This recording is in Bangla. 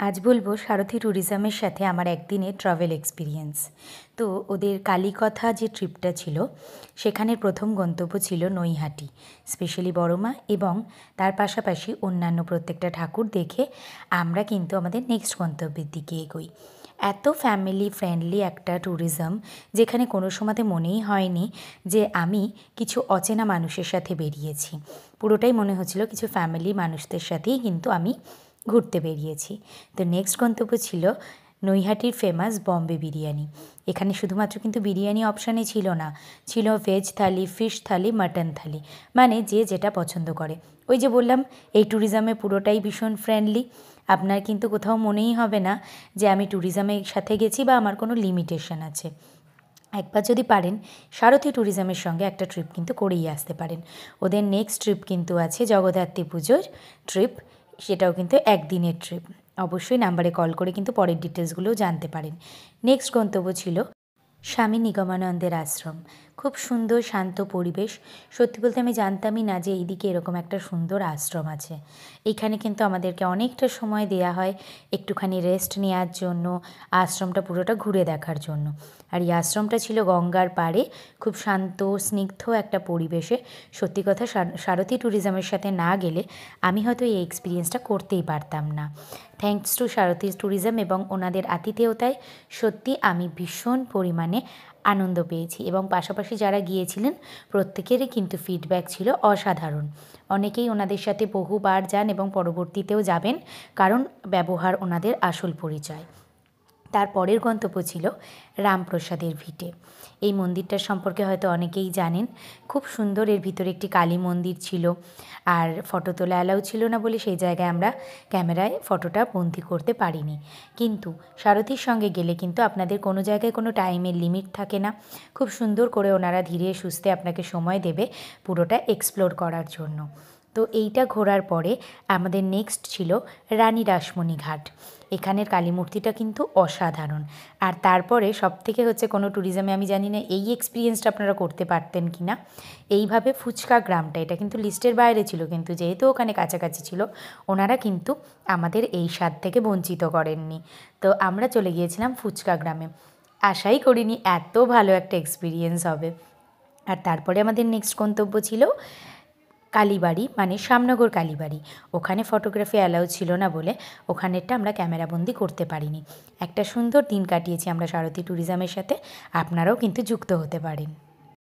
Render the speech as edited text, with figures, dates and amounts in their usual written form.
আজ বলবো সারথি ট্যুরিজমের সাথে আমার একদিনের ট্রাভেল এক্সপিরিয়েন্স। তো ওদের কালীকথা যে ট্রিপটা ছিল সেখানের প্রথম গন্তব্য ছিল নৈহাটি, স্পেশালি বড়মা, এবং তার পাশাপাশি অন্যান্য প্রত্যেকটা ঠাকুর দেখে আমরা কিন্তু আমাদের নেক্সট গন্তব্যের দিকে এগোই। এত ফ্যামিলি ফ্রেন্ডলি একটা ট্যুরিজম, যেখানে কোনো সময়তে মনেই হয়নি যে আমি কিছু অচেনা মানুষের সাথে বেরিয়েছি। পুরোটাই মনে হচ্ছিল কিছু ফ্যামিলি মানুষদের সাথেই কিন্তু আমি ঘুরতে বেরিয়েছি। তো নেক্সট গন্তব্য ছিল নৈহাটির ফেমাস বম্বে বিরিয়ানি। এখানে শুধুমাত্র কিন্তু বিরিয়ানি অপশানে ছিল না, ছিল ভেজ থালি, ফিশ থালি, মাটন থালি, মানে যে যেটা পছন্দ করে। ওই যে বললাম, এই ট্যুরিজমে পুরোটাই ভীষণ ফ্রেন্ডলি। আপনার কিন্তু কোথাও মনেই হবে না যে আমি ট্যুরিজমের সাথে গেছি বা আমার কোনো লিমিটেশন আছে। একবার যদি পারেন সারথি ট্যুরিজমের সঙ্গে একটা ট্রিপ কিন্তু করেই আসতে পারেন। ওদের নেক্সট ট্রিপ কিন্তু আছে জগদ্ধাত্রী পুজোর ট্রিপ, সেটাও কিন্তু একদিনের ট্রিপ। অবশ্যই নাম্বারে কল করে কিন্তু পরের ডিটেলসগুলোও জানতে পারেন। নেক্সট গন্তব্য ছিল স্বামী নিগমানন্দের আশ্রম। খুব সুন্দর শান্ত পরিবেশ। সত্যি বলতে আমি জানতামই না যে এইদিকে এরকম একটা সুন্দর আশ্রম আছে। এইখানে কিন্তু আমাদেরকে অনেকটা সময় দেয়া হয় একটুখানি রেস্ট নেওয়ার জন্য, আশ্রমটা পুরোটা ঘুরে দেখার জন্য। আর এই আশ্রমটা ছিল গঙ্গার পাড়ে, খুব শান্ত স্নিগ্ধ একটা পরিবেশে। সত্যি কথা, সারথি ট্যুরিজমের সাথে না গেলে আমি হয়তো এই এক্সপিরিয়েন্সটা করতেই পারতাম না। থ্যাঙ্কস টু সারথি ট্যুরিজম এবং ওনাদের আতিথেয়তায় সত্যি আমি ভীষণ পরিমাণে আনন্দ পেয়েছি, এবং পাশাপাশি যারা গিয়েছিলেন প্রত্যেকেরই কিন্তু ফিডব্যাক ছিল অসাধারণ। অনেকেই ওনাদের সাথে বহুবার যান এবং পরবর্তীতেও যাবেন, কারণ ব্যবহার ওনাদের আসল পরিচয়। তার পরের গন্তব্য ছিল রামপ্রসাদের ভিটে। এই মন্দিরটার সম্পর্কে হয়তো অনেকেই জানেন। খুব সুন্দর, এর ভিতরে একটি কালী মন্দির ছিল, আর ফটো তোলা অ্যালাউ ছিল না বলে সেই জায়গায় আমরা ক্যামেরায় ফটোটা বন্দি করতে পারিনি। কিন্তু সারথির সঙ্গে গেলে কিন্তু আপনাদের কোনো জায়গায় কোনো টাইমের লিমিট থাকে না। খুব সুন্দর করে ওনারা ধীরে সুস্থে আপনাকে সময় দেবে পুরোটা এক্সপ্লোর করার জন্য। তো এইটা ঘোরার পরে আমাদের নেক্সট ছিল রানী রাসমণি ঘাট। এখানের কালী মূর্তিটা কিন্তু অসাধারণ। আর তারপরে সবথেকে হচ্ছে, কোনো ট্যুরিজমে আমি জানি না এই এক্সপিরিয়েন্সটা আপনারা করতে পারতেন কি না, এইভাবে ফুচকা গ্রামটা, এটা কিন্তু লিস্টের বাইরে ছিল, কিন্তু যেহেতু ওখানে কাছাকাছি ছিল ওনারা কিন্তু আমাদের এই স্বাদ থেকে বঞ্চিত করেননি। তো আমরা চলে গিয়েছিলাম ফুচকা গ্রামে। আশাই করিনি এত ভালো একটা এক্সপিরিয়েন্স হবে। আর তারপরে আমাদের নেক্সট গন্তব্য ছিল কালীবাড়ি, মানে শ্যামনগর কালীবাড়ি। ওখানে ফটোগ্রাফি অ্যালাউ ছিল না বলে ওখানেরটা আমরা ক্যামেরাবন্দি করতে পারিনি। একটা সুন্দর দিন কাটিয়েছি আমরা সারথি ট্যুরিজমের সাথে। আপনারাও কিন্তু যুক্ত হতে পারেন।